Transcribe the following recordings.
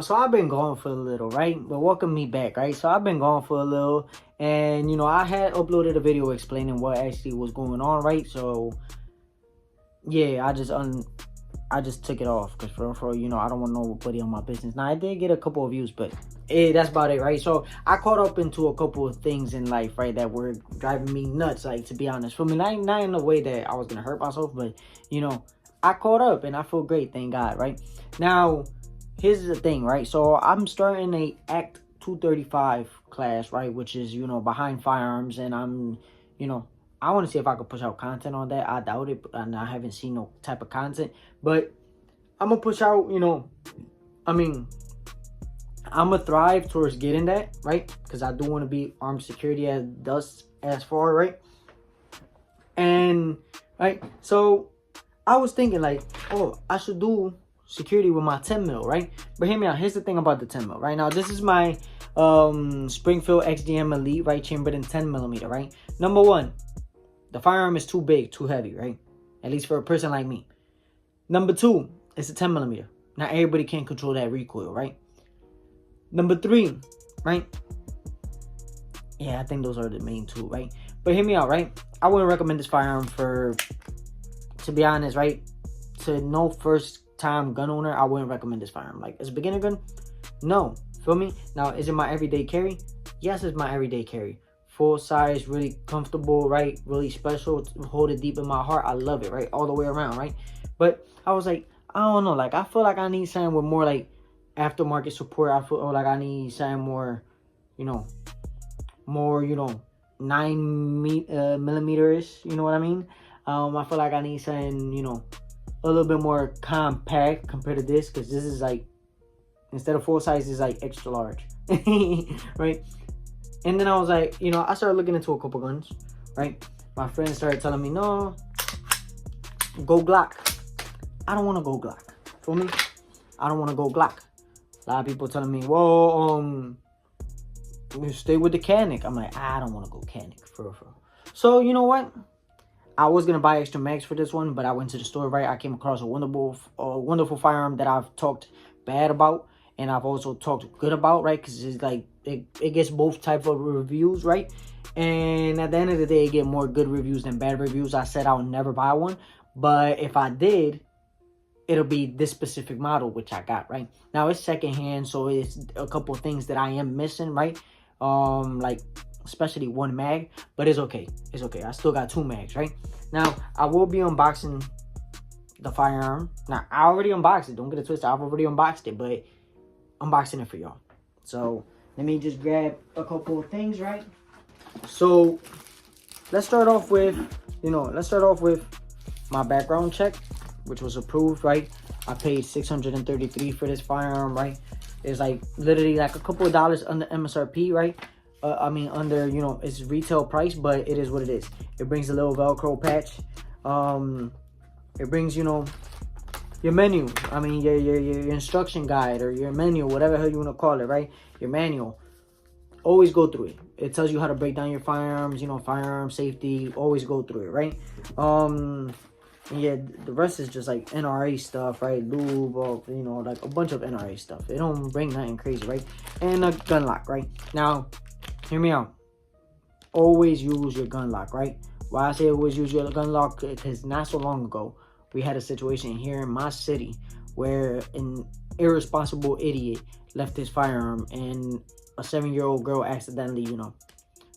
Now, so I've been gone for a little, right? But welcome me back, right? So I've been gone for a little, and you know, I had uploaded a video explaining what actually was going on, right? So yeah, I just took it off because for you know, I don't want nobody on my business. Now I did get a couple of views, but that's about it, right? So I caught up into a couple of things in life, right, that were driving me nuts, like, to be honest. For me, not in a way that I was gonna hurt myself, but you know, I caught up and I feel great, thank God, right? Now, here's the thing, right? So I'm starting a Act 235 class, right, which is, you know, behind firearms, and I'm, you know, I want to see if I could push out content on that. I doubt it, and I haven't seen no type of content, but I'm gonna push out, you know, I mean, I'm gonna thrive towards getting that, right? Because I do want to be armed security as far, right? And right, so I was thinking like, oh, I should do security with my 10 mil, right? But hear me out. Here's the thing about the 10 mil, right? Now, this is my Springfield XDM Elite, right? Chambered in 10 millimeter, right? Number one, the firearm is too big, too heavy, right? At least for a person like me. Number two, it's a 10 millimeter. Not everybody can control that recoil, right? Number three, right? Yeah, I think those are the main two, right? But hear me out, right? I wouldn't recommend this firearm for, to be honest, right? To no first time gun owner, I wouldn't recommend this firearm. Like, as a beginner gun, no. Feel me? Now, is it my everyday carry? Yes, it's my everyday carry. Full size, really comfortable, right? Really special. Hold it deep in my heart. I love it, right? All the way around, right? But I was like, I don't know. Like, I feel like I need something with more, like, aftermarket support. I feel like I need something more, you know, 9 millimeters. You know what I mean? I feel like I need something, you know, a little bit more compact compared to this, because this is like, instead of full size, is like extra large. Right? And then I was like, you know, I started looking into a couple guns, right? My friends started telling me, no, go Glock. I don't want to go Glock. For me, I don't want to go Glock. A lot of people telling me, well, stay with the Canik. I'm like, I don't want to go Canik, for real. So, you know what? I was going to buy extra mags for this one, but I went to the store, right? I came across a wonderful firearm that I've talked bad about, and I've also talked good about, right? Because it's like, it gets both type of reviews, right? And at the end of the day, it get more good reviews than bad reviews. I said I'll never buy one, but if I did, it'll be this specific model, which I got, right? Now, it's secondhand, so it's a couple of things that I am missing, right? Like, especially one mag, but it's okay. It's okay. I still got 2 mags, right? Now, I will be unboxing the firearm. Now, I already unboxed it. Don't get it twisted. I've already unboxed it, but unboxing it for y'all. So, let me just grab a couple of things, right? So, let's start off with, my background check, which was approved, right? I paid $633 for this firearm, right? It's like literally like a couple of dollars under MSRP, right? I mean, under, you know, its retail price, but it is what it is. It brings a little Velcro patch. It brings, you know, your menu. I mean, your instruction guide, or your menu, whatever hell you want to call it, right? Your manual. Always go through it. It tells you how to break down your firearms, you know, firearm safety. Always go through it, right? Yeah, the rest is just like NRA stuff, right? Lube, you know, like a bunch of NRA stuff. It don't bring nothing crazy, right? And a gun lock, right? Now, hear me out. Always use your gun lock, right? Why I say always use your gun lock? Because not so long ago, we had a situation here in my city where an irresponsible idiot left his firearm, and a 7-year-old girl accidentally, you know,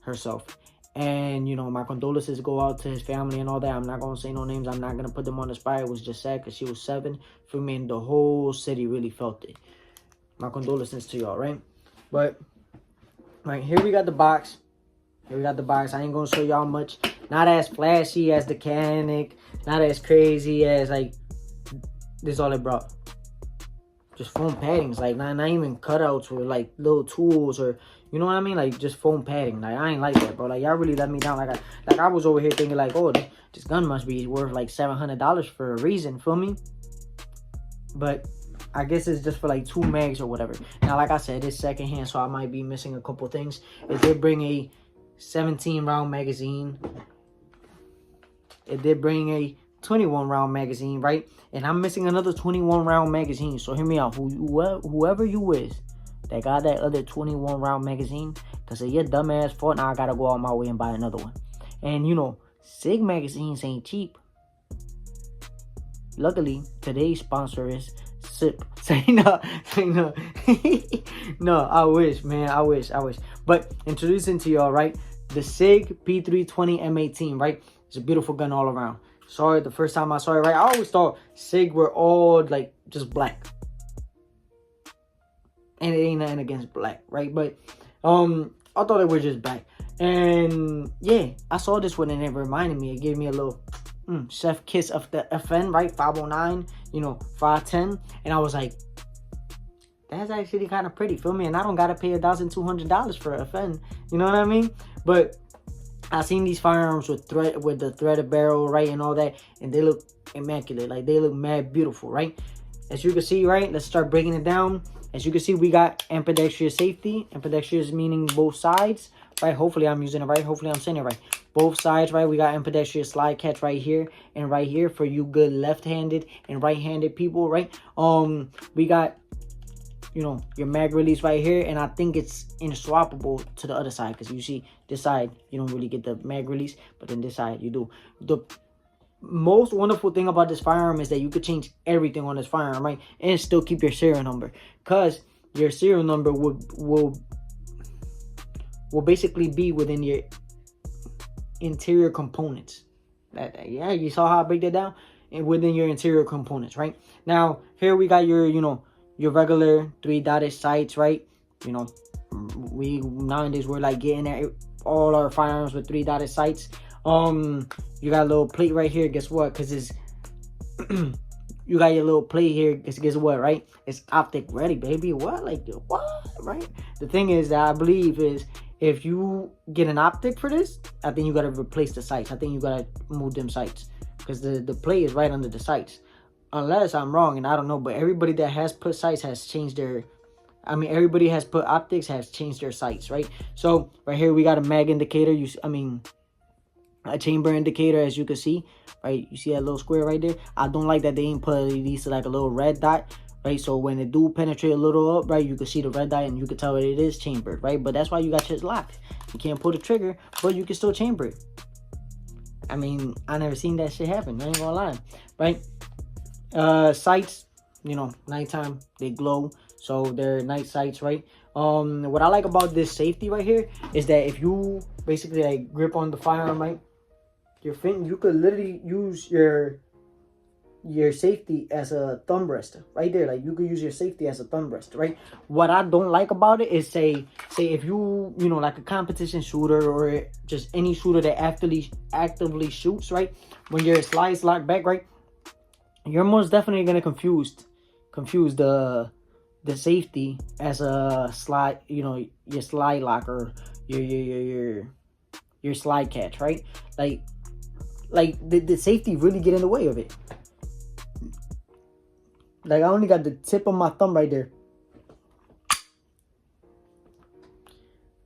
herself. And, you know, my condolences go out to his family and all that. I'm not going to say no names. I'm not going to put them on the spot. It was just sad because she was 7. For me, and the whole city really felt it. My condolences to y'all, right? But, right, here we got the box. I ain't going to show y'all much. Not as flashy as the Canik. Not as crazy as, like, this is all it brought. Just foam paddings. Like, not even cutouts or, like, little tools or... You know what I mean? Like, just foam padding. Like, I ain't like that, bro. Like, y'all really let me down. Like I was over here thinking, like, oh, this gun must be worth, like, $700 for a reason. Feel me? But I guess it's just for, like, 2 mags or whatever. Now, like I said, it's secondhand, so I might be missing a couple things. It did bring a 17-round magazine. It did bring a 21 round magazine, right? And I'm missing another 21 round magazine. So hear me out. Whoever you is that got that other 21 round magazine, because of your dumbass fault, now I gotta go out my way and buy another one. And you know, SIG magazines ain't cheap. Luckily, today's sponsor is SIP. Say no. No, I wish, man. I wish. But introducing to y'all, right? The SIG P320 M18, right? It's a beautiful gun all around. Sorry, the first time I saw it, right? I always thought SIG were all like just black. And it ain't nothing against black, right? But I thought they were just black. And yeah, I saw this one and it reminded me. It gave me a little chef kiss of the FN, right? 509, you know, 510. And I was like, that's actually kind of pretty, feel me? And I don't gotta pay $1,200 for a FN, you know what I mean? But I seen these firearms with the threaded barrel, right, and all that, and they look immaculate. Like, they look mad beautiful, right? As you can see, right, let's start breaking it down. As you can see, we got ambidextrous safety. Ambidextrous meaning both sides, right? Hopefully I'm using it right. Hopefully I'm saying it right. Both sides, right? We got ambidextrous slide catch right here and right here for you good left-handed and right-handed people, right? We got, you know, your mag release right here, and I think it's inswappable to the other side, because you see this side you don't really get the mag release, but then this side you do. The most wonderful thing about this firearm is that you could change everything on this firearm, right, and still keep your serial number, because your serial number will basically be within your interior components. Yeah, you saw how I break that down? And within your interior components, right? Now here we got your, you know, your regular 3-dotted sights, right? You know, we nowadays we're like getting at all our firearms with 3-dotted sights. You got a little plate right here. Guess what? Because it's you got your little plate here. Guess what? Right? It's optic ready, baby. What? Like what? Right? The thing is that I believe is if you get an optic for this, I think you gotta replace the sights. I think you gotta move them sights, because the plate is right under the sights. Unless I'm wrong and I don't know, but everybody that has put sights has changed their, everybody has put optics has changed their sights, right? So right here we got a mag indicator. A chamber indicator, as you can see, right? You see that little square right there? I don't like that they ain't put at least like a little red dot, right? So when it do penetrate a little up, right, you can see the red dot and you can tell it is chambered, right? But that's why you got shit locked. You can't pull the trigger, but you can still chamber it. I never seen that shit happen. I ain't gonna lie, right? Sights, you know, nighttime they glow, so they're night sights, right? What I like about this safety right here is that if you basically like grip on the firearm, right, you could literally use your safety as a thumb rest right there. Like you could use your safety as a thumb rest, right? What I don't like about it is say if you know, like a competition shooter or just any shooter that actively shoots, right, when your slides lock back, right, you're most definitely gonna confuse the safety as a slide, you know, your slide lock or your slide catch, right? Like the safety really get in the way of it. Like I only got the tip of my thumb right there.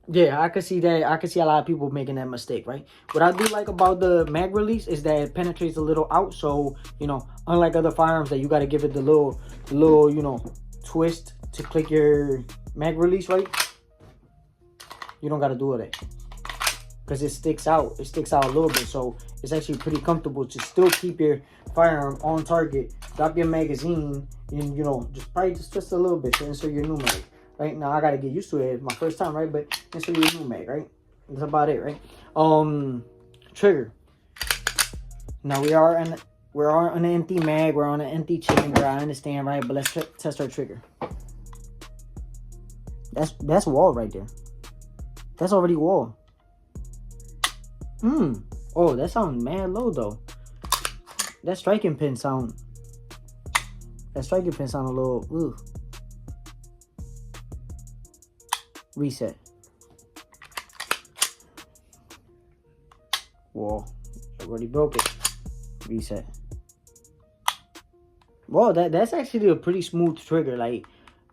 Yeah, I could see that. I could see a lot of people making that mistake, right? What I do like about the mag release is that it penetrates a little out. So, you know, unlike other firearms that you got to give it the little, you know, twist to click your mag release, right? You don't got to do it, because it sticks out. It sticks out a little bit. So it's actually pretty comfortable to still keep your firearm on target. Drop your magazine and, you know, just a little bit to insert your new mag. Right now, I gotta get used to it. It's my first time, right? But insert your new mag, right? That's about it, right? Trigger. Now we are on an empty mag. We're on an empty chamber. I understand, right? But let's test our trigger. That's wall right there. That's already wall. Oh, that sounds mad low though. That striking pin sound. That striking pin sound a little. Ooh. Reset. Whoa, already broke it. Reset. Whoa, that's actually a pretty smooth trigger. Like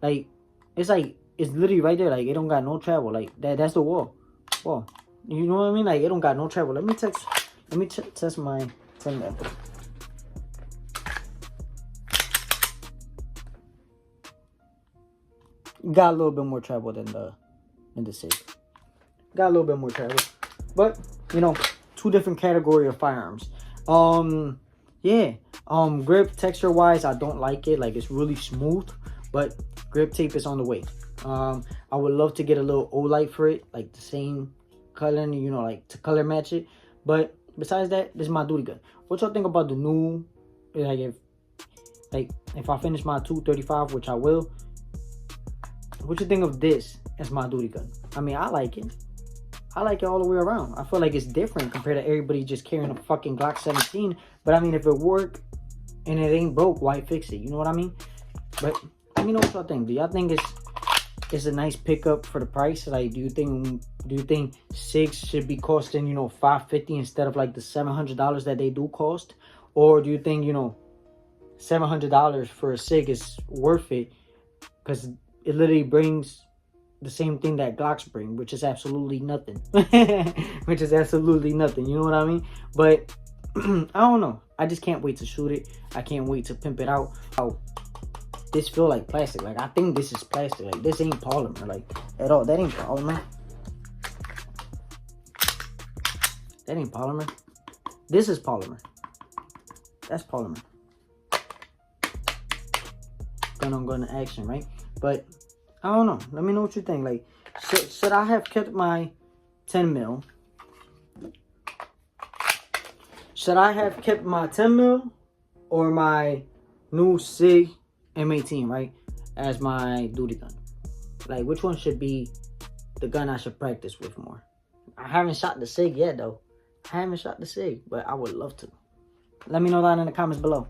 it's literally right there. Like it don't got no travel. Like that's the wall. Whoa, you know what I mean? Like it don't got no travel. Let me test my 10 method. got a little bit more travel than the SIG. Got a little bit more travel, but you know, two different category of firearms. Yeah. Grip texture wise, I don't like it. Like, it's really smooth, but grip tape is on the way. I would love to get a little Olight for it, like the same color, you know, like to color match it. But besides that, this is my duty gun. What y'all think about the new, like if I finish my 235, which I will, what you think of this as my duty gun? I mean, I like it. I like it all the way around. I feel like it's different compared to everybody just carrying a fucking Glock 17. But I mean, if it worked and it ain't broke, why fix it? You know what I mean? But let me know what y'all think. Do y'all think it's a nice pickup for the price? Like, do you think SIGs should be costing, you know, $550 instead of like the $700 that they do cost? Or do you think, you know, $700 for a SIG is worth it because it literally brings the same thing that Glocks bring, which is absolutely nothing. Which is absolutely nothing, you know what I mean? But I don't know, I just can't wait to shoot it. I can't wait to pimp it out. Oh, this feel like plastic. Like, I think this is plastic. Like, this ain't polymer, like, at all. That ain't polymer. That ain't polymer. This is polymer. That's polymer. Gun on gun action, right? But I don't know. Let me know what you think. Like, should I have kept my 10 mil? Should I have kept my 10 mil or my new SIG M18, right, as my duty gun? Like, which one should be the gun I should practice with more? I haven't shot the SIG yet, though. I haven't shot the SIG, but I would love to. Let me know that in the comments below.